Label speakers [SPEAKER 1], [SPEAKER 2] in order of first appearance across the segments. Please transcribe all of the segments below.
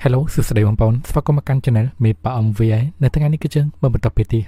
[SPEAKER 1] Hello សួស្តីបងប្អូនស្វាគមន៍មកកាន់ Channel មេប៉ាអំ VI នៅថ្ងៃនេះគឺយើងមកបន្តពីទី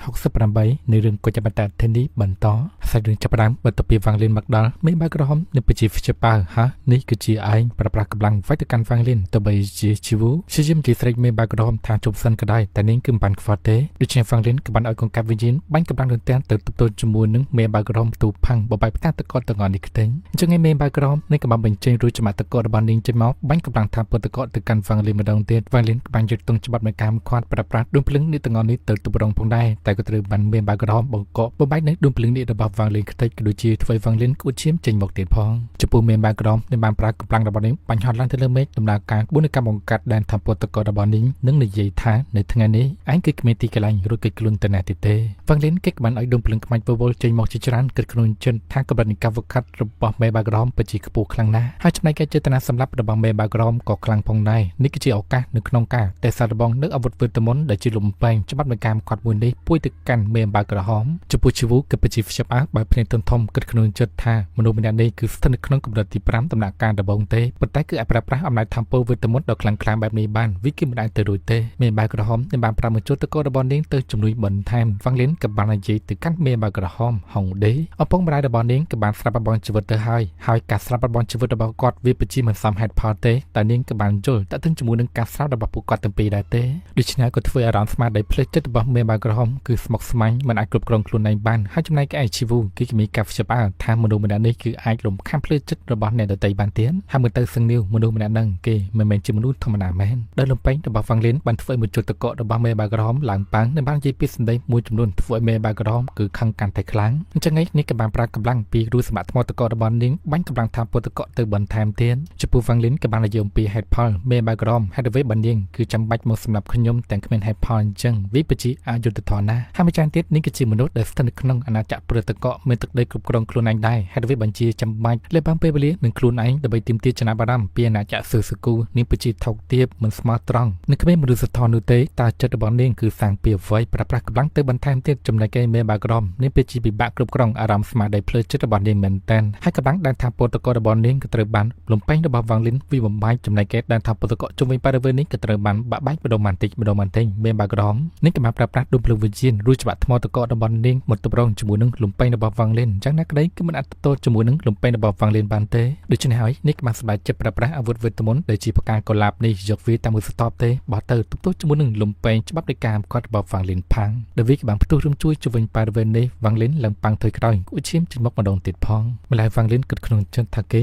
[SPEAKER 1] 68នៃរឿងកុចបតាធានីបន្តសាច់រឿងចាប់ផ្ដើមបន្តពីវាងលៀនមកដល់មេបាក្រហមនៅប្រជាជាប៉ៅហានេះគឺជាឯងប្រប្រាស់កម្លាំងវាយទៅកាន់វាងលៀនទៅបីជាជីវជាជាស្រេចមេបាក្រហមថាជប់សិនក៏ដែរតែនាងគឺមិនបានខ្វល់ទេដូច្នេះវាងលៀនក៏បានឲ្យកង្កាប់វិញ្ញាណបាញ់កម្លាំងរន្ទះទៅទល់ជាមួយនឹងមេបាក្រហមទូផាំងបបាយផ្កាតកតទាំងអស់នេះខ្ទេញអញ្ចឹងមេបាក្រហមនៃក៏បានបញ្ចេញរួចចំតកតរបស់នាងចេញមកបាញ់កម្លាំងថាពុតកតទៅកាន់វាងលៀនម្ដងទៀតវាងលៀនបានยึดตรงច្បាប់នៃការខ្វាត់ប្រប្រាស់ដួងភ្លឹងនេះទាំងអស់នេះទៅទប់រងផងដែរតែក៏ត្រូវបានមានបាក្រមបង្កកបបាយនៅដួងភ្លឹងនេះរបស់វាងលៀនខ្ទេចក៏ដូចជាធ្វើវាងលៀនគួតឈាមចេញមកទៀតផងចំពោះមានបាក្រមដែលបានប្រើកម្លាំងរបស់នាងបាញ់ហត់ឡើងទៅលើមេឃដំណើរការក្បួនកម្មបង្កាត់ដែនថាពុតកតរបស់នាងនឹងនិយាយថានៅថ្ងៃនេះឯងគឺគ្មានទីកន្លែងរួចកិច្ចខ្លួនទៅណាទៀតទេវាងលៀនគេបានឲ្យដួងភ្លឹងខ្មាច់ពវល់ចេញមកជាច្រើនគិតក្នុងចិនថាកម្រិតនៃការវឹកហាត់របស់មេបាក្រមពិតជាខ្ពស់ខ្លាំងណាស់ហើយចំណែកគេចេតនាសម្រាប់របស់មេបាក្រមក៏ខ្លាំងផងដែរនេះគឺជាឱកាសនៅក្នុងការតែសាររបស់នៅអាវុធវិទ្យាមន្តដែលជាលំបែងច្បាប់នៃការខាត់មួយនេះពួយទៅកាន់មេបាក្រហមចំពោះជីវគឺពិតជាខ្ជាប់អាបើភ្នែកធំគិតក្នុងចិត្តថាមនុស្សម្នាក់នេះគឺស្ថិតនៅក្នុងកម្រិតទី5ដំណាក់កាលដំបូងទេប៉ុន្តែគឺអាចប្រើប្រាស់អំណាចធម៌វិទ្យាមន្តដ៏ខ្លាំងក្លាបែបនេះបានវាគឺមិនអាចទៅរួចទេមេបាក្រហមដែលបានប្រាំមួយជុតតករបស់នាងទៅជំនួយបន្ថែមវាងលៀនក៏បាននិយាយទៅកាន់មេបាក្រហមហងដេអពងម្ដាយរបស់នាងក៏បានស្រាប់បងជីវិតទៅហើយការស្រាប់បងជីវិតរបស់គាត់វាពិតជាមិនសមហេតុផលទេតែនាងក៏បានយល់តើទាំងជាមួយនឹងការស្រាប់របស់ពួកគាត់ទាំងពីរដែរទេដូច្នេះក៏ធ្វើអារម្មណ៍ស្មារតីផ្លេចចិត្តរបស់មេបាក្រហមគឺស្មុគស្មាញមិនអាចគ្រប់គ្រងខ្លួនឯងបានហើយចំណែកឯជីវគឺមានការខ្ជាប់អាថាមនុស្សម្នាក់នេះគឺអាចរំខានផ្លូវចិត្តរបស់អ្នកដទៃបានទៀតហើយមើលទៅសឹងនីវមនុស្សម្នាក់ហ្នឹងគេមិនមែនជាមនុស្សធម្មតាមែនដោយលំពេញរបស់វាងលៀនបានធ្វើឲ្យមួយជុតតករបស់មេបាក្រហមឡើងប៉ាំងនិងបាននិយាយពីសម្ដីមួយចំនួនធ្វើឲ្យមេបាក្រហមគឺខឹងកាន់តែខ្លាំងអញ្ចឹងនេះក៏បានប្រើកម្លាំងពីរូបសម្បត្តិថ្មតករបស់នាងបាញ់កម្លាំងថាពុតកទៅបន្ថែមទៀតចំពោះវាងលៀនក៏បាននិយាយអំពីហេតុផលមេបាក្រហមហេតុអ្វីបាននាងគឺចាំបាច់មកសម្រាប់ខ្ញុំទាំងគ្មានហេតុផលអញ្ចឹងវាពិតជាអយុត្តិធម៌ណាស់ហើយម្ចាស់ទៀតនេះគឺជាមនុស្សដែលស្ថិតនៅក្នុងអាណាចក្រព្រឹត្តកកមានទឹកដីគ្រប់គ្រងខ្លួនឯងដែរហេតុអ្វីបញ្ជាចាំបាច់លើបានពេលវេលានឹងខ្លួនឯងដើម្បីទាមទារចំណាប់អារម្មណ៍ពីអាណាចក្រសឺគូនេះពិតជាថោកទាបមិនស្មោះត្រង់នឹងគ្មានមនុស្សធម៌នោះទេតើចិត្តរបស់នាងគឺសាងពីអ្វីប្រើប្រាស់កម្លាំងទៅបន្ថែមទៀតចំណែកឯមេបាក្រមនេះពិតជាពិបាកគ្រប់គ្រងអារម្មណ៍ស្មារតីផ្លូវចិត្តរបស់នាងមែនតើហើយកម្លាំងដែលថាពុតករបស់នាងក៏ត្រូវបានលំពេញរបស់វាងលៀនវិបំបាយចំណែកឯដែលថាពុតកជុំវិញបរិវេណនេះក៏ត្រូវបានបាក់បែកម្ដងបន្តិចមេបាក្រមនេះក៏បានប្រើប្រាស់ដួងភ្លើងវិញ្ញាណរួចច្បាក់ថ្មតករបស់នាងមកទប់រងជាមួយនឹងលំពេញរបស់វាងលៀនយ៉ាងណាក្តីគឺមិនអាចទទួលជាមួយនឹងលំពេញរបស់វាងលៀនបានទេដូច្នេះហើយនេះក៏បានសម្រេចចិត្តប្រើប្រាស់អាវុធវិទ្យាមន្តដែលជាផ្កាកុលាបនេះយកវាតាមមួយស្ទប់ទេបោះទៅទប់ទល់ជាមួយនឹងលំពេញច្បាប់នៃការខាត់របស់វាងលៀនផាំងដែលវាក៏បានផ្ទុះរួមជួយជំវិញបរិវេណនេះវាងលៀនឡើងប៉ាំងថយក្រោយគួរឈាមចេញមកម្ដងទៀតផងម្ល៉េះវាងលៀនគិតក្នុងចិត្តថាគ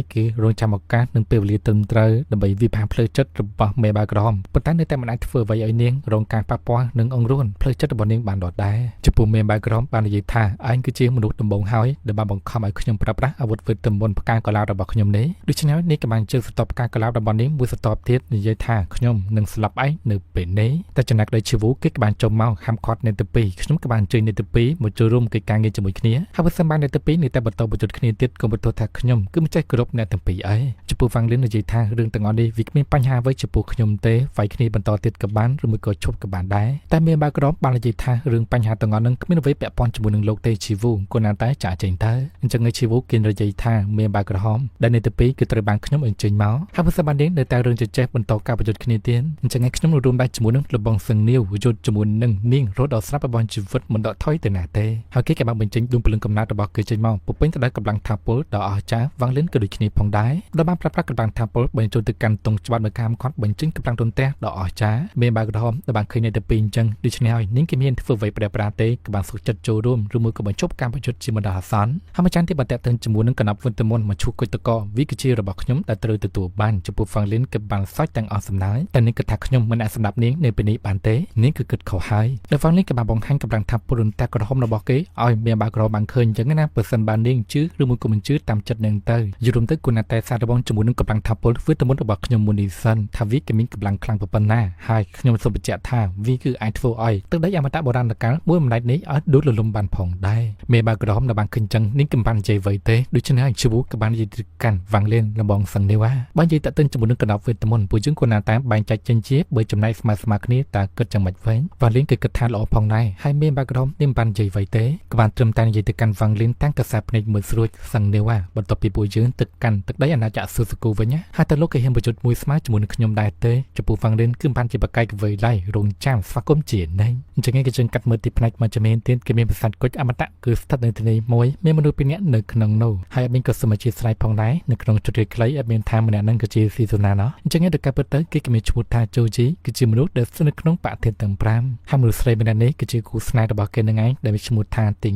[SPEAKER 1] េរងចាំឱកាសនឹងពេលវេលាត្រឹមត្រូវដើម្បីវិភាគផ្លូវចិត្តរបស់មេបាក្រមប៉ុន្តែនៅតែមិនអាចធ្វើអ្វីឲ្យនាងរងការប៉ះពាល់នឹងអង្រួនផ្លូវចិត្តរបស់នាងបានដដែលចំពោះមេបាក្រមបាននិយាយថាឯងគឺជាមនុស្សដំបងហើយដែលបានបង្ខំឲ្យខ្ញុំប្រើប្រាស់អាវុធវិទ្យាមន្តផ្កាកុលាបរបស់ខ្ញុំនេះដូច្នេះនេះក៏បានជើងស្ទប់ផ្កាកុលាបរបស់នាងមួយស្ទប់ទៀតនិយាយថាខ្ញុំនឹងស្លាប់ឯងនៅពេលនេះតែចំណែកដោយជីវូគេក៏បានចូលមកហាមឃាត់អ្នកទាំងពីរខ្ញុំក៏បានជួយអ្នកទាំងពីរមកចូលរួមកិច្ចការងារជាមួយគ្នាហើយបើសិនបានអ្នកទាំងពីរនេះតែបន្តបញ្ជូនគ្នាទៀតក៏បន្តថាខ្ញុំគឺមិនចេះគោរពអ្នកទាំងពីរឯងចំពោះវាងលៀននិយាយថារឿងទាំងអស់នេះវាគ្មានបញ្ហាអ្វីចំពោះខ្ញុំទេវាយគ្នាបន្តទៀតក៏បានឬមួយក៏ឈប់ក៏បានដែរតែមេបាក្រមបាននិយាយថារឿងបញ្ហាទាំងអស់ហ្នឹងគ្មានអ្វីពាក់ព័ន្ធជាមួយនឹងលោកទេជីវូគូណាតែចាក់ចេញទៅអញ្ចឹងជីវូគេនិយាយថាមេបាក្រហមដែលនៅទី2គឺត្រូវបានខ្ញុំអញ្ជើញមកហើយបើសិនបាននាងនៅតែរឿងចេះបន្តការបញ្ជូនគ្នាទៀតអញ្ចឹងខ្ញុំនឹងរួមដៃជាមួយនឹងលបងសឹងនីវយុទ្ធជាមួយនឹងនាងរត់ដល់ស្រាប់របស់ជីវិតមិនដកថយទៅណាទេហើយគេក៏បានបញ្ចេញដួងភ្លើងកំណត់របស់គេចេញមកពុពេញទៅដោយកម្លាំងថាពុលដ៏អស្ចារ្យវាងលៀនក៏ដូចគ្នាផងដែរដែលបានប្រើប្រាស់កម្លាំងថាពុលបញ្ចូលទៅកាន់ទងច្បាប់នៅខាងខាត់បញ្ចេញកម្លាំងទន្ទះដ៏អស្ចារ្យមេបាក្រហមដែលបានឃើញនៅទី2អញ្ចឹងដូច្នេះហើយនាងគេមានធ្វើអ្វីប្រែប្រាទេក៏បានសុខចិត្តចូលរួមឬមួយក៏បញ្ចប់ការបញ្ជូនជាបណ្ដោះអាសន្នហើយម្ចាស់ទីបន្តទៅជាមួយនឹងគណៈវិទ្យាមន្តមកឈូសគុជតកវិកជារបស់ខ្ញុំដែលត្រូវទទួលបានចំពោះវាងលៀនក៏បានសោចទាំងអស់សំណើចតែនាងក៏ថាខ្ញុំមិនអាចសម្ដាប់នាងនៅពេលនេះបានទេនាងគឺគិតខុសហើយដែលវាងលៀនក៏បានបង្ហាញកម្លាំងថាពលរដ្ឋក្រហមរបស់គេឲ្យមានបាក្របានឃើញអញ្ចឹងណាបើសិនបាននាងជឿឬមួយក៏មិនជឿតាមចិត្តនាងទៅយល់ទៅគូណាតែសាររបស់ជាមួយនឹងកម្លាំងថាពលវិទ្យាមន្តរបស់ខ្ញុំមុននេះសិនថាវាក៏មានកម្លាំងខ្លាំងប៉ុណ្ណាហើយខ្ញុំសូមបញ្ជាក់ថាវាគឺអាចធ្វើឲ្យទឹកដីអមតៈបុរាណកាលមួយអំណាចនេះឲ្យដួលរលំបានផងដែរមេបាក្រហមដែលបានឃើញចឹងនាងក៏បាននិយាយអ្វីទេដូច្នេះហើយជីវូក៏បាននិយាយទៅកាន់វាងលៀនលបងសឹងនេះបាននិយាយតទៅជាមួយនឹងគណៈវិទ្យាមន្តពួកយើងគូណាតែបែងចែកចេញជាបើចំណែកស្មើគ្នាតើគិតយ៉ាងម៉េចវិញវាងលៀនគឺគិតថាល្អផងដែរហើយមេបាក្រហមនេះបាននិយាយអ្វីទេក៏បានត្រឹមតែនិយាយទៅកាន់វាងលៀនតាំងកសាភ្នែកមើលស្រួចសឹងនេះបន្ទាប់ពីពួកយើងទៅកាន់ទឹកដីអាណាចក្រស៊ូសគូវិញហើយតើលោកគេហ៊ានបញ្ជូនមួយស្មើជាមួយនឹងខ្ញុំដែរទេ จะปูฟังเล่นขึ้นพันจีบไกกับเวไล่รงจ้ามฟักก้มเจียนนั่นจะงั้นก็จึงกัดมือติดพนักมันจะเมนเตียนก็มีภาษาก็อมตะคือสถานในมวยเมื่อมนุษย์เป็นเนี้ยหนึ่งขนมโนให้เป็นก็สมาชิกสไลด์พองได้หนึ่งขนมจุดเล็กๆเป็นทางมันนั่นก็จีซีซูนาเนาะจะงั้นเด็กการเปิดเตอร์ก็มีชุดทาโจจีก็จีมนุษย์เด็กสนุกขนมปะเทียนต่างพรามห้ามมือสไลด์เป็นนี้ก็จีกูสไลด์บอกกันยังไงได้มีชุดทาติง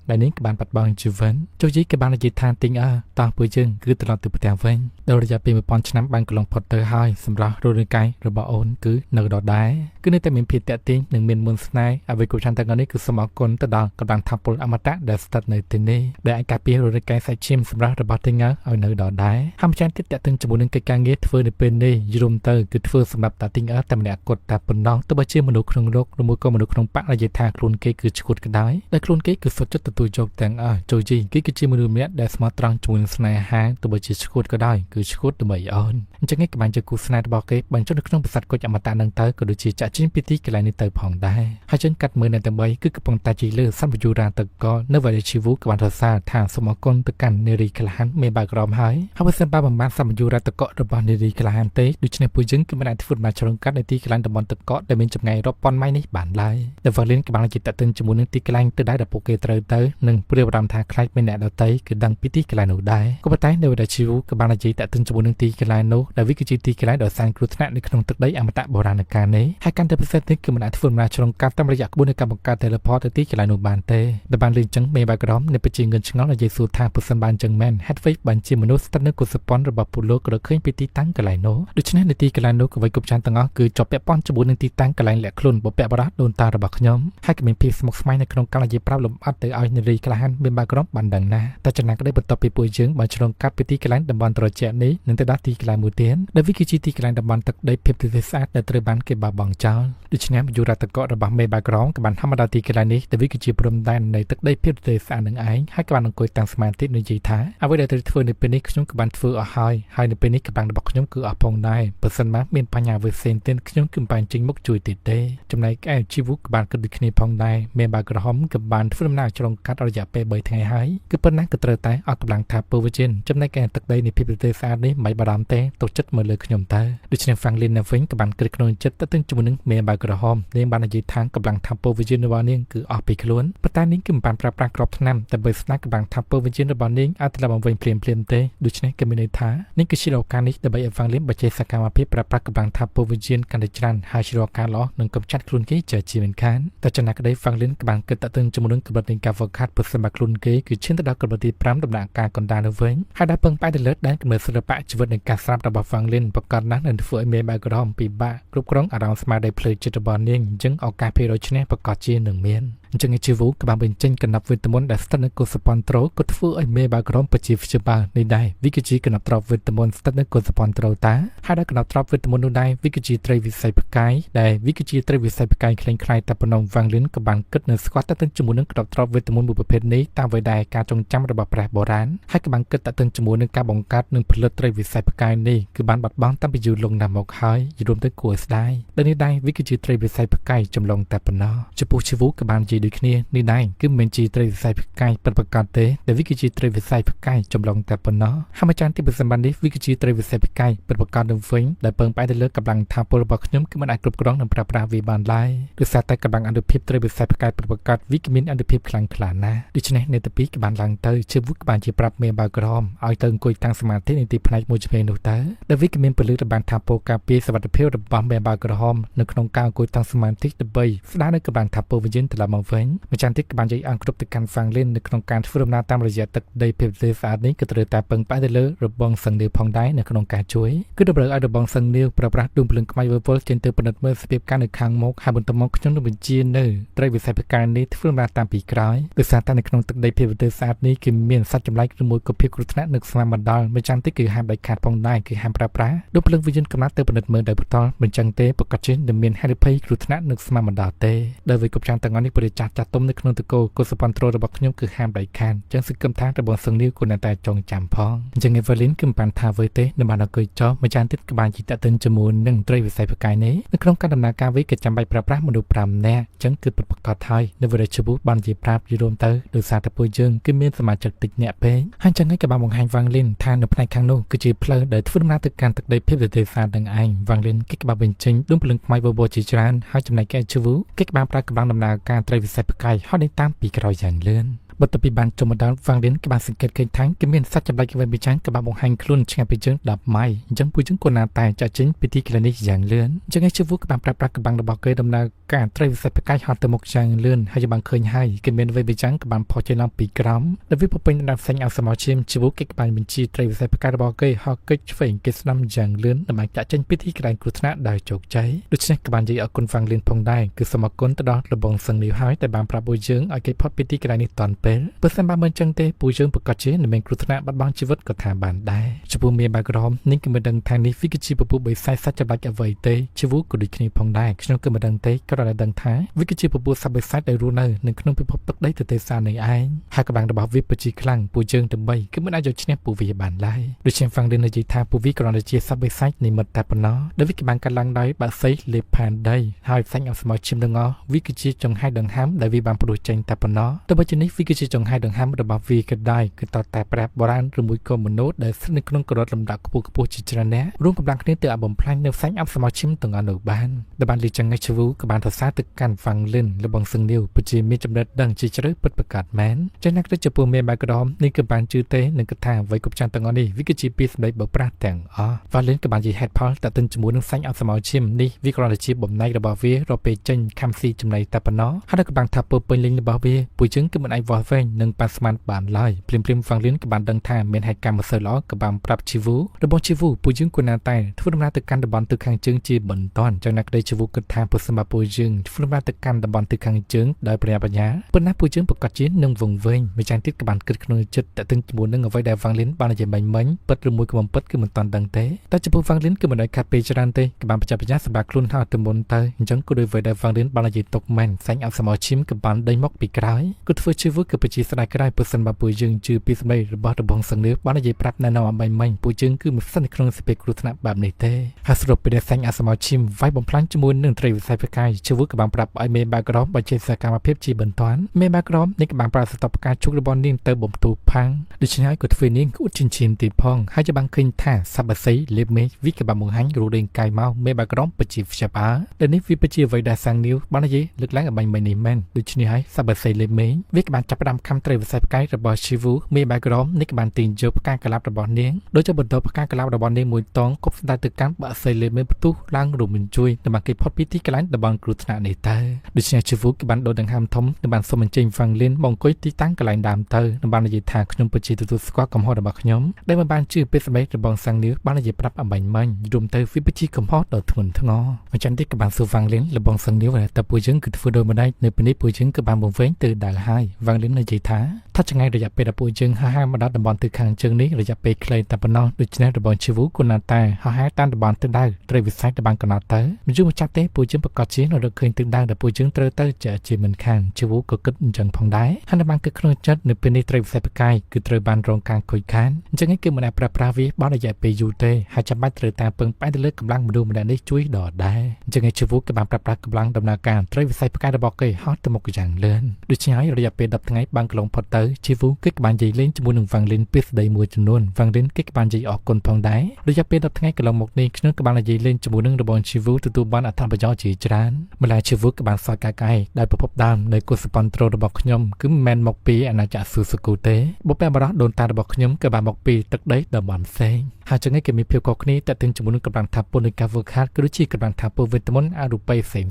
[SPEAKER 1] ได้นี้กับบานปัดบอลจูเวนโจจีกับบานจีทาติงตอนปุยจึงคือตลอดติดประเวนโดยจะเป็นมือปอนชนะบานกลองพอตเตอร์ให้สำหรับโรนไกระบาโอนคือเนื้อดอได้คือในแต่มีผิดแต่ติ้งหนึ่งเมียนมุนสไนเอาไว้กุชันตะกันนี้คือสมองกลตะดองกำลังทำปลอมตะเดสตัดในที่นี้ได้อากาศเปลี่ยนโรนไกใส่ชิมสำหรับระบาดทิ้งเอาเนื้อดอได้ทำชันที่แต่ตึงจมูกหนึ่งการเงี้ยเฟื่อในเป็นนี้ยูรุมเตอร์คือเฟื่อสำหรับตัดทิ้งแต่มันกดแต่ปนน้องตัวใบชื่อมนุษย์ครงโรครวมก็มนุษย์ครงปะระยะทางคลุนเกคือชุดกันได้และคลุนเกคือสดจุดตัวโจกแต่งโจจีเกคือชื่อมนุษย์เนี้ยได้สมาร์ตรังจมูกสไนหางตัวใบชื่อชุดก็ได้คือชุดตัวใบอ่อนจะงั้นกับมันจะกูสไนด์บอกเกบางจุดในขนมประสาทก็จะมาตานังเตอร์ก็ดูจีจะชิ้นพิธีกลายในเตอร์ผ่องได้ให้ฉันกัดมือในตะใบคือกระปองตาจีเลือสัมปยุราตะก็เนื้อวันชีวุกับวันทศาทางสมองกลตะกันเนรีกลหันเมบากรอมหายเขาเป็นบ้าบำบัดสัมปยุราตะก็ระบาดเนรีกลหันเตดูชนผู้ยึงกับมันที่ฟุตมาชรงกัดในที่กลางตะบอนตะก็ได้เป็นจำไงรอบปอนไม้ในบ้านไล่แต่ฟังเล่นกับบางจิตตะตึงจมูกนึงที่กลางตะได้ดับโปเกเตอร์เตอร์หนึ่งเปรี้ยวรำทางคล้ายเป็นแหนดเตยคือดังพิธีกลายหนูได้ก็ปะไตในวันชีวุกับบางจิตตะตึงจมูกนึงที่กลายหนูได้วิกฤตที่กลายโดยสร้างกรุธนะในขนมตึกได้อมตะโบราณการนี้ให้การเดินไปเส้นที่คือมันที่ฟุตมาชรงกัดตามระยะกระบวนการของการเทเลพอร์ตที่กลายหนูบานเตแต่บางเรื่องจังเมบากรอมในปัจจัยเงินชงเอาในเยซูทางพุทธบันจังแมนแฮดไฟบัญชีมนุษย์สตันเนอร์กุศปอนระบบปุโลกระเคยไปตีตั้งกลายโนโดยเฉพาะในตีกลายโนกับไว้กุบชันตังอ๋อคือจบแปะป้อนจมูกในตีตั้งกลายแหลกคลุนบ่แปะบรัดโดนตาระบบขยมให้กับมีพีสมกสมัยในขนมการยีปราบลมอัดเตอเอาในรีกลายหันเมบากรอมบันดังนะแต่จากนั้นก็ได้บทต่อไปปุยจึงบัญชรงกัดไปตีกลายดับบอลตรเจนี้หนึ่งแต่ดัดตีกลายมูเตียนโดยวิกิจิตีกลายดับบอลตักได้เพียบที่สะอาดในตระบันเก็บบาบองเจ้าโดยเฉพาะยูราตะก็ระบบเมบากรอมกับบันธรรมดาตีกลายนี้แต่วิกิจิปรมได้ในตักได้เพียบที่สะอาดหนึ่งไอให้กับบันองคุยต่างสมาธิในยีท้าเอาไว้ได้ตัวฟื้นในเป็นนิขยมกับบันฟื้นเอาให้ในเป็นนิกับบันระบบขยมคือเอาพงได้เปอร์เซ็นต์มาเมียนปัญญาเวเซนเต้นขยมกับบันจริงมุกจุยติดเดจำในแก่ชีวุกับบันกระดิกในพงได้เมบากรอมกับบันฟื้นหน้าจงกัดระยะไปเบยไทยหายคือเป็นนักกระเตอตายออกกำลังทาเปอร์วิจินจำในแก่ตักได้ในพิพิธภัณฑ์สะอาดนี้ไม่บารามเต้ตกจัดมาเลยขยมตาโดยเฉพาะฟังลินในฟิงกับบันกระดิกนจัดตั้งตึงจมูกนึงเมบากรอมเลี้ยงบันยีทางกำลังทำเปอร์วิจินในวันนี้คือออกไปขลุ่นปัตตานี้คือบันปราบปรามกรอบทั้งนั้นแต่เบยสนักกำลังทำเปอร์วิจินในวันนี้อาจจะมาเปลี่ยนเตดูชนะกันไม่ได้ท้านี่คือชิโรการนี้แต่ใบฟังเลี้ยงบัจเจสกามาพิปราบปรามกำลังทำเปอร์วิจินกันในจันหาชิโรการล้อหนึ่งกำจัดคลุนกี้เจอจีเหมือนกันแต่จากนั้นก็ได้ฟังเลี้ยงกำลังเกิดตึงจมูกนึงกำลังการโฟกัสผลสมบัติคลุนกี้คือเช่นตระดับกำลังตีพร้ำดำหนักการกดดันเอาไว้ให้ได้เพิ่งไปเดือดได้กำเนิดศิลปะชีวิตในการสร้างระบบฟังเลี้ยงประกอบนั้นในฝืนเมย์บากรอมปีบ้ากรุบกร้องอารมณ์สมาได้เพลย์จิตบอลนิ่งจึงออกการเพลย์ชนะประกอบจีหนึ่งเมียนจึงชีวุกับบางเป็นเช่นกันนับวิตามินแต่สตันกุสปอนโตรก็ฟื้นเมย์บากรอมปัจจิฟิชบาในได้วิกจีกันนับตรอวิตามินสตันกุสปอนโตรตาให้ได้กันนับตรอวิตามินได้วิกจีไตรวิสัยปกายได้วิกจีไตรวิสัยปกายคล้ายคล้ายแต่ปนมฟังเลี้ยงกับบางกึศในสกัดตั้งจมูกนึงกับตรอวิตามินบุปเพนี้ตามไว้ได้การจงจำระบบแปรโบราณให้กับบางกึศตั้งจมูกนึงการบ่งการหนึ่งผลิตไตรวิสัยปกายนี้คือบางบัดบ้องตั้งไปอยู่ลงนำออกหายอยู่รวมตั้งกัวสได้และนี้ได้วิกจีไตรวิสัยปกายจำลองแต่ปนอจะปูชีวุกับบางจีดูขี้นี่ได้คือเมนจีไตรวิสัยปกายเป็นประกอบเตแต่วิกจีไตรวิสัยปกายจำลองแต่ปนอห้ามอาจารย์ที่เป็นสมบัติวิกจีไตรวิสัยปกายเป็นประกอบดำฟิงได้เปิงไปได้เลือกกำลังทำโปรบอกย้อมคือมันอาจกรุบกร้องนำปราบราวีบานไล่หรือสาแต่กำลังอันดุพิบไตรวิสัยปกายเป็นประกอบวิกมินอันดุพิบคลังขลานะดิฉันในตะปีกับบานหลังเตอชื่อวุกบานจีปรับเมบากรอมเอาเติงกุยตั้งสมาธิในตีพนัยมูจเพนุเตอแต่วิกมินเป็นเลือกบานทำโปรกาปีสวัสดิเพลระบำเมบากรอมในขนมกาวกุยตั้งสมาธิตะเบยสดาในกำลังทำโปรวิจินตละมังเฟิงมันจันทิกบานใจอังกฤษติการฟังเล่นในขนมการฟื้นนาตามระยะตักได้เพียบเซสานี้ก็เตอแต่เปิงไปได้เลยระบองสังเดียวพองได้ในขนมการช่วยก็ดับเบิลระบองสังเดียวประปรัดดุมพลึงขมายเวอร์เวอร์เจนเตอร์ปนัดเมื่อสเปียบการในคางมกหาบนตะมกจนเป็นจีนเนอร์ไตรวิสัยการนี้ฟื้นนาตามปีกร้อยโดยสารในขนมตักได้เพียบเซสานี้คือเมียนสัตว์จำไรคือมวยกับเพียบกรุธนะนึกสมาบันดาลมันจันทิคือหามใบขาดพองได้คือหามประปรัดดุมพลึงวิญญาณกำนัดเตอร์ปนัดเมื่อได้ปตอมันจังเตประกอบเช่นเดเมียนแฮร์รี่เพย์กรุธนะนึกสมาบันดาลเตโดยวิกบจังต่างกันนี้บริ ចាស់ទុំនៅក្នុងតកូកុសប៉ុនត្រូរបស់ខ្ញុំគឺហាមដៃខានចឹងសឹកគំថារបស់សឹងនេះគូនតែចងចាំផងអញ្ចឹង Evelyn គឺបានថាអ្វីទេនៅបានអង្គុយចោម្ចាស់ទៀតក្បាលជីតតិនជាមួយនឹងត្រីវិស័យបកាយនេះនៅក្នុងការដំណើរការវិញក៏ចាំបាច់ប្រើប្រាស់មនុស្ស5នាក់អញ្ចឹងគឺពិតប្រាកដហើយនៅវិរិយជបុបានជាប្រាប់យល់ទៅដោយសារតែពួកយើងគឺមានសមាជិកតិចអ្នកពេកហើយអញ្ចឹងឯងក៏បានបង្ហាញវ៉ាងលីនថានៅផ្នែកខាងនោះគឺជាផ្លូវដែលធ្វើដំណើរទៅកាន់ទឹកដីភាពវិទ្យាសាស្ត្រនឹងឯងវ៉ាងលីនគេក៏បានបញ្ចេញដួងព្រលឹងខ្មៅបបោជាច្រើនហើយចំណែកឯជបុគេក៏បានប្រើកម្លាំងដំណើរការត្រីវិស័យបកាយហត់នេះតាមពីក្រោយយ៉ាងលឿនបន្ទាប់ពីបានចុះមកដល់វ៉ាងលៀនក៏បានសង្កេតឃើញថាគឺមានសត្វចម្លែកអ្វីមួយយ៉ាងក៏បានបង្ហាញខ្លួនឆ្ងាយពីជើង10ម៉ៃអញ្ចឹងពួកយើងគួរណាតែចាក់ចេញពីទីកន្លែងនេះយ៉ាងលឿនអញ្ចឹងឯងជវូក៏បានប្រើប្រាស់កម្លាំងរបស់គេដំណើរការត្រីវិស័យបកាយហត់ទៅមុខយ៉ាងលឿនហើយបានឃើញហើយគេមានអ្វីមួយយ៉ាងក៏បានផុសចេញឡើងពីក្រោមដែលវាពេញដល់ផ្សេងអសមាជិមជវូគេក៏បានបញ្ជាត្រីវិស័យបកាយរបស់គេហោះកិច្ចឆ្វេងគេស្ដាំយ៉ាងលឿនដើម្បីចាក់ចេញពីទីកន្លែងគ្រោះថ្នាក់ដោយជោគជ័យដូច្នេះក៏បាននិយាយអរគុណវ៉ាងលៀនផងដែរគឺសូមអរគុណទៅដល់របងសឹងនេះហើយតែបានប្រាប់ពួកយើងឲ្យគេផុតពីទីកន្លែងនេះតាន់ពេលបើសិនបើមិនចឹងទេពួកយើងប្រកាសជានឹងមានគ្រោះថ្នាក់បាត់បង់ជីវិតក៏ថាបានដែរចំពោះមានបាក្រមនេះគឺមិនដឹងថានេះវាគឺជាពពុះបិសាចសត្វចម្លែកអ្វីទេជីវូក៏ដូចគ្នាផងដែរខ្ញុំគឺមិនដឹងទេក៏តែដឹងថាវាគឺជាពពុះសត្វបិសាចដែលរស់នៅក្នុងពិភពទឹកដីទទេសានេះឯងហើយកម្លាំងរបស់វាពិតជាខ្លាំងពួកយើងទាំង3គឺមិនអាចយកឈ្នះពួកវាបានឡើយដូចជាហ្វាំងលីននិយាយថាពួកវាគ្រាន់តែជាសត្វបិសាចនិមិត្តតែប៉ុណ្ណោះដែលវាក៏បានកាត់ឡើងដោយបាក់សីលេបផានដីហើយផ្សាញ់អស្មោឈឹមទាំងអស់វាគឺជាចង្ហៃដង្ហើមដែលវាបានផ្ដួសចេញតែប៉ុណ្ណោះតែបើជានេះវាគឺជាចង្ហៃដង្ហើមរបស់វាក៏ដែរគឺតតែប្រាប់បុរាណឬមួយក៏មនុស្សដែលស្ថិតនៅក្នុងក្រដលំដាប់ខ្ពស់ជាច្រើនអ្នករួមកម្លាំងគ្នាទៅឲ្យបំផ្លាញនៅផ្សាញ់អសមាជិមទាំងអស់នោះបានដែលបានលីចង្ហៃជវូក៏បានសរសើរទៅកាន់ហ្វាំងលិនលបងសឹងនីវពិតជាមានចំណេះដឹងជាជ្រៅពិតប្រាកដមែនចឹងណាស់ទៅចំពោះមេបាក្រមនេះក៏បានជឿទេនឹងគិតថាអ្វីគ្រប់ចាំទាំងអស់នេះវាគឺជាពីសម្ដីបើប្រាស់ទាំងអស់ហ្វាលិនក៏បាននិយាយហេតុផលតទៅជាមួយនឹងផ្សាញ់អសមាជិមនេះវាគ្រាន់តែជាបំណែករបស់វារកពេលចេញខំស៊ីចំណៃតែប៉ុណ្ណោះហើយក៏បានថាពើពេញលេងរបស់វាពួកយើងគឺមិនអាចវាស់វែងនឹងប៉ាស្មានបានឡើយព្រាមហ្វាំងលិនក៏បានដឹងថាមានហេតុការណ៍មិនសូវល្អក៏បានប្រាប់ជីវូរបស់ជីវូពួកយើងគួរណាតែធ្វើដំណើរទៅកាន់តំបន់ទឹកខាងជើងជាបន្ទាន់ចឹងណាក្តីជីវូគិតថាប្រសិនបើពួកយើងធ្វើដំណើរទៅកាន់តំបន់ទឹកខាងជើងដោយបញ្ញាប៉ុន្តែពួកយើងប្រកាសជានឹងវង្វេងម្យ៉ាងទៀតក៏បានគិតក្នុងចិត្តតើទាំងជាមួយនឹងអ្វីដែលហ្វាំងលិនបាននិយាយមិញពិតឬមួយក៏មិនពិតគឺមិនតាន់ដឹងទេតែចំពោះហ្វាំងលិនគឺមិនដែលខាត់ពេលច្រើនទេក៏បានបច្ចេកបញ្ញាសម្រាប់ខ្លួនហើយទៅមុនទៅអញ្ចឹងក៏ដោយអ្វីដែលហ្វាំងលិនបាននិយាយទុកមែនផ្សាញ់អសមាជិមក៏បានដេញមកពីក្រោយក៏ធ្វើជីវូក៏ពិតជាស្ដាយក្រោយប្រសិនបើពួកយើងជឿពីសម្ដីរបស់របងសឹងនេះបាននិយាយប្រាប់ណែនាំឲ្យមិញពួកយើងគឺមិនស្ថិតនៅក្នុងសេចក្ដីគ្រោះថ្នាក់បែបនេះទេហើយស្របពេលដែលផ្សាញ់អសមាជិមវាយបំផ្លាញជាមួយនឹងត្រីវិស័យបកាយជីវូក៏បានប្រាប់ឲ្យមេបាក្រមបញ្ជាសកម្មភាពជាបន្ទាន់មេបាក្រមនេះក៏បានប្រើសតបការជុករបស់នាងទៅបំទូផាំងដូច្នេះហើយក៏ធ្វើនាងអ៊ូតចិញ្ចៀនទីផងហើយจะបានឃើញថាសបស័យលេបមេវាក៏បានបង្ហាញរូបរាងកាយមកមេបាក្រមពិតជាខ្ជាប់អើដែលនេះវាពិតជាអ្វីដែលសាំងនីវបាននិយាយលើកឡើងឲ្យបាញ់មិញនេះមែនដូច្នេះហើយសបស័យលេបមេវាក៏បានចាប់ផ្ដើមខំត្រីវិស័យបកាយរបស់ជីវូមេបាក្រមនេះក៏បានទាញយកផ្កាកលាប់របស់នាងដោយចុះបន្តផ្កាកលាប់របស់នាងមួយតងគប់ស្ដាយទៅកាន់បាក់ស័យលេបមេផ្ទុះឡើងរំមិនជួយដើម្បីគេផុតពីទីកន្លែងតំបន់គ្រោះថ្នាក់នេះទៅដូច្នេះជីវូក៏បានដូរដង្ហើមធំនិងបានសុំអញ្ជើញហ្វាំងលិនមកអង្គុយទីតាំងកន្លែងដើមទៅនិងបាននិយាយថាខ្ញុំពិតជាទទួលស្គាល់កំហុសរបស់ខ្ញុំដែលមិនបានជឿពេលសម្ដីរបស់សាំងនីវបាននិយាយប្រាប់អំបញ្ញមិញរួមទៅវាពិតជាកំហុសដ៏ធ្ងន់ធ្ងរអញ្ចឹងទីក៏បានសួរហ្វាំងលិនរបស់សាំងនីវតែពួកយើងគឺធ្វើដូចម្ដេចនៅពេលនេះពួកយើងក៏បានបង្វែងទៅដល់ហើយហ្វាំងលិននិយាយថាថាចង្អាយរយៈពេលដែលពួកយើងហោះហើរមកដល់តំបន់ទឹកខាងជើងនេះរយៈពេលខ្លីតែប៉ុណ្ណោះដូច្នេះរបស់ជីវូគណាតែហោះហើរតាមតំបន់ទឹកដៅត្រីវិស័យដែលបានកណត់ទៅមិនយូរមកចាប់ទេពួកយើងប្រកាសជានៅរកឃើញទឹកដៅដែលពួកយើងត្រូវទៅជាមិនខានជីវូក៏គិតអញ្ចឹងផងដែរហើយបានគិតក្នុងចិត្តនៅពេលនេះត្រីវិស័យបកាយគឺត្រូវបានរងការខូចខានអញ្ចឹងគឺមិនអាចប្រើប្រាស់វាបានរយៈពេលយូរទេហើយចាំបាច់ត្រូវតាមពឹងផ្អែកទៅលើកម្លាំងមនុស្សម្នាក់នេះជួយដល់ដែរអញ្ចឹងជីវូក៏បានប្រើប្រាស់កម្លាំងដំណើរការត្រីវិស័យបកាយរបស់គេហោះទៅមុខយ៉ាងលឿនដូច្នេះហើយរយៈពេល10ថ្ងៃបានកន្លងផុតទៅជីវូគឺបាននិយាយលេងជាមួយនឹងហ្វាំងលិនពីស្ដីមួយចំនួនហ្វាំងលិនគឺបាននិយាយអរគុណផងដែររយៈពេល10ថ្ងៃកន្លងមកនេះខ្ញុំក៏បាននិយាយលេងជាមួយនឹងរបងជីវូទទួលបានអត្ថប្រយោជន៍ជាច្រើនម្ល៉េះជីវូក៏បានសោកកាយដោយប្រភពដើមនៃកុសប៉ុនត្រូរបស់ខ្ញុំគឺមិនមែនមកពីអាណាចក្រស៊ូស៊ូគូទេបុព្វបុរសដូនតារបស់ខ្ញុំក៏បានមកពីទឹកដីតំបន់ផ្សេងហើយចឹងគេមានភាពខុសគ្នាតែទាំងជាមួយនឹងកម្លាំងថាពុននៃការវឹកហាត់គឺជាកម្លាំងថាពុវិតមុនអរូបីផ្សេង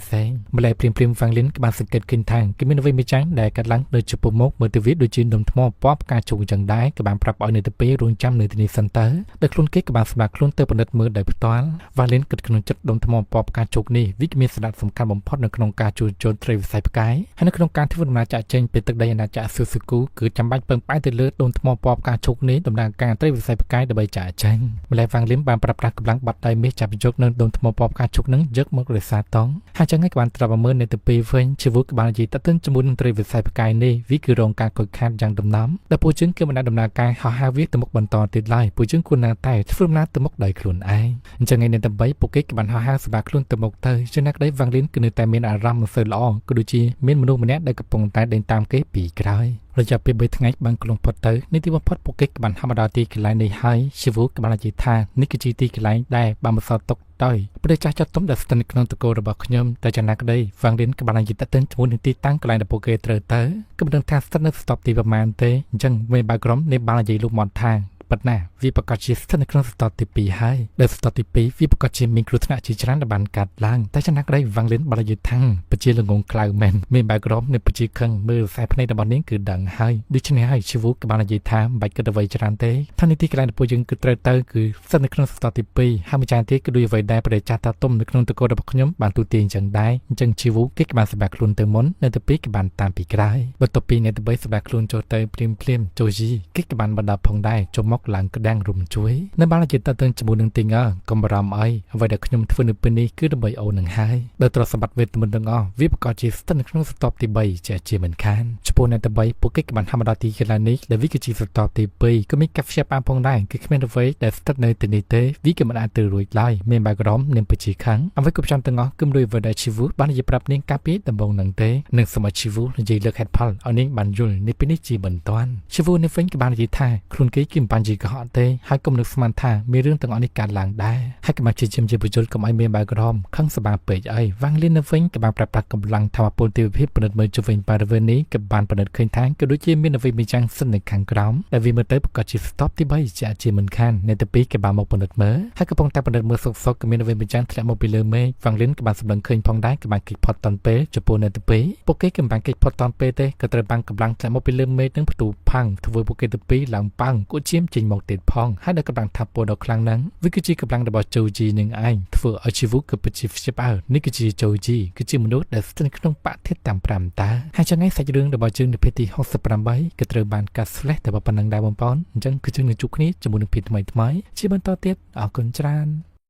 [SPEAKER 1] ម្ល៉េះព្រាមហ្វាំងលិនក៏បានសង្កេតឃើញថាគេមានអ្វីមួយចាញ់ដែលកាត់ឡើងនៅចំពោះមុខមើលទៅវាដូចជាដុំថ្មពណ៌ផ្កាជុកចឹងដែរក៏បានប្រាប់ឲ្យនៅទៅពេលរងចាំនៅទីនេះសិនទៅដែលខ្លួនគេក៏បានសម្រាប់ខ្លួនទៅពិនិត្យមើលដោយផ្ទាល់វ៉ាលិនគិតក្នុងចិត្តដុំថ្មពណ៌ផ្កាជុកនេះវាមានសារៈសំខាន់បំផុតនៅក្នុងការជួសជុលត្រីវិស័យផ្កាយហើយនៅក្នុងការធ្វើដំណើរចាក់ចេញពីទឹកដីអាណាចក្រស៊ូស៊ូគូគឺចាំបាច់ពឹងផ្អែកទៅលើដុំថ្មពណ៌ផ្កាជុកនេះដំណើរការត្រីវិស័យផ្កាយដើម្បីចាក់ចេញ ម្លែកវាងលឹមបានប្រាប់ប្រាស់កម្លាំងបាត់ដៃមាសចាប់យកនៅដុំថ្មពណ៌ផ្កាឈូកនឹងយកមករក្សាតង់ហើយចឹងឯងក៏បានត្រាប់មើលនៅទៅពេលវិញជីវូក៏បាននិយាយតទៅជាមួយនឹងត្រីវិស័យផ្កាយនេះវាគឺរងការខូចខាតយ៉ាងដំណំដែលពួកយើងគឺមិនអាចដំណើរការហោះហើរវាទៅមុខបន្តទៀតឡើយពួកយើងគួរណាតែធ្វើដំណើរទៅមុខដោយខ្លួនឯងអញ្ចឹងឯនៅតែបីពួកគេក៏បានហោះហើរសម្រាប់ខ្លួនទៅមុខទៅចំណែកដីវាងលឹមគឺនៅតែមានអារម្មណ៍មិនសូវល្អក៏ដូចជាមានមនុស្សម្នាក់ដែលកំពុងតែដេញតាមគេពីក្រោយរយៈពេល3ថ្ងៃបានគង់ផុតទៅនេះទីបំផុតពួកគេក៏បានហាក់មកដល់ទីកន្លែងនេះហើយជីវូក៏បាននិយាយថានេះគឺជាទីកន្លែងដែលបានបន្សល់ទុកដោយព្រះចាស់ចាត់ទុំដែលស្ថិតនៅក្នុងតកូលរបស់ខ្ញុំតែចំណាក់ក្ដីវាងលិនក៏បាននិយាយតទៅជាមួយនឹងទីតាំងកន្លែងដែលពួកគេត្រូវទៅក៏មិនដឹងថាស្ថិតនៅស្តុបទីប្រមាណទេអញ្ចឹងមេបាក្រុមនេះបាននិយាយលុបមាត់ថាប៉ុន្តែវាប្រកាសជាស្ថិតនៅក្នុងស្តុបទី2ហើយដែលស្តុបទី2វាប្រកាសជាមានគ្រោះថ្នាក់ជាច្រើនដែលបានកាត់ឡើងតែចំណាក់ក្ដីវាងលិនបាននិយាយថាប្រជាល្ងងក្លៅមែនមេបាក្រុមនៃប្រជាខឹងមើលខ្សែភ្នែករបស់នាងគឺដឹងហើយដូច្នេះហើយជីវូក៏បាននិយាយថាមិនបាច់គិតអ្វីច្រើនទេថានីតិកន្លែងរបស់យើងគឺត្រូវទៅគឺស្ថិតនៅក្នុងស្តុបទី2ហើយម្ចាស់ទីគឺដូចអ្វីដែលព្រះចាស់តាទុំនៅក្នុងតកូលរបស់ខ្ញុំបានទូទាញអញ្ចឹងដែរអញ្ចឹងជីវូគេក៏បានសម្រាប់ខ្លួនទៅមុននៅទី2ក៏បានតាមពីក្រោយបន្ទាប់ពីនៅទី3សម្រាប់ខ្លួនចូលទៅព្រាមជូជីគេក៏បានបណ្ដាផងដែរចូលមកឡើងក្តាំងរុំជួយនៅបានជាតទៅជាមួយនឹងទីងកុំបារម្ភអីអ្វីដែលខ្ញុំធ្វើនៅពេលនេះគឺដើម្បីអូននឹងហើយដោយទ្រព្យសម្បត្តិវេទមន្តទាំងអស់វាប្រកាសជាស្ថិតនៅក្នុងស្តុបទី3ជាមិនខានចំពោះនៅទី3ពួកគេក៏បានហាក់មកដល់ទីកន្លែងនេះដែលវាគឺជាស្តុបទី2ក៏មានកាហ្វេបានផងដែរគឺគ្មានអ្វីដែលស្ថិតនៅទីនេះទេវាក៏មិនអាចទៅរួចឡើយមានបាក្រមនិងប្រជាខាងអ្វីក៏ចាំទាំងអស់គឺមួយអ្វីដែលជីវូបាននិយាយប្រាប់នាងកាពីដំបងនឹងទេនឹងសមជីវូនិយាយលើកហេតុផលឲ្យនាងបានយល់នេះពេលនេះជាមិនតាន់ជីវូនៅវិញក៏បាននិយាយថាខ្លួនគេគឺមិនបានជាកុហកទេហើយក៏នឹកស្មានថាមានរឿងទាំងអស់នេះកើតឡើងដែរហើយក៏មកជាជំជាបញ្យលកុំឲ្យមានបាក្រមខឹងសបាពេកអីវាងលៀននៅវិញក៏បានប្រាប់ប្រាស់កម្លាំងធម្មពលទេវភាពពិនិត្យមើលជុំវិញបរិវេណនេះក៏បានពិនិត្យឃើញថាក៏ដូចជាមានអ្វីមួយយ៉ាងសិននៅខាងក្រោមដែលវាមើលទៅប្រកាសជាស្តុបទី3ជាមិនខាននៅទី2ក៏បានមកពិនិត្យមើលហើយកំពុងតែពិនិត្យមើលសុកក៏មានអ្វីមួយយ៉ាងធ្លាក់មកពីលើមេឃវាងលៀនក៏បានសម្លឹងឃើញផងដែរក៏បានគេចផុតតាន់ពេលចំពោះនៅទី2ពួកគេក៏បានគេចផុតតាន់ពេលទេក៏ត្រូវបានកម្លាំងធ្លាក់មកពីលើមេឃនឹងផ្ទុះផាំងធ្វើពួកគេទី2ឡើងប៉ាំងគួចឈាមចេញមកទៀតផងហើយដល់កម្លាំងថាពលដ៏ខ្លាំងហ្នឹងវាគឺជាកម្លាំងរបស់ជូជីនឹងឯងធ្វើឲ្យជីវូក៏ពិតជាព្យាបាលនេះគឺជាជូជីគឺជាមនុស្សដែលស្ថិតក្នុងបឋិតាម5តាហើយចឹងឯងសាច់រឿងរបស់យើងនៅភាគទី68ក៏ត្រូវបានកាត់ slash តែប៉ុណ្្នឹងដែរបងប្អូនអញ្ចឹងគឺយើងនឹងជួបគ្នាជាមួយនឹងភាគថ្មីជាបន្តទៀតអរគុណច្រើន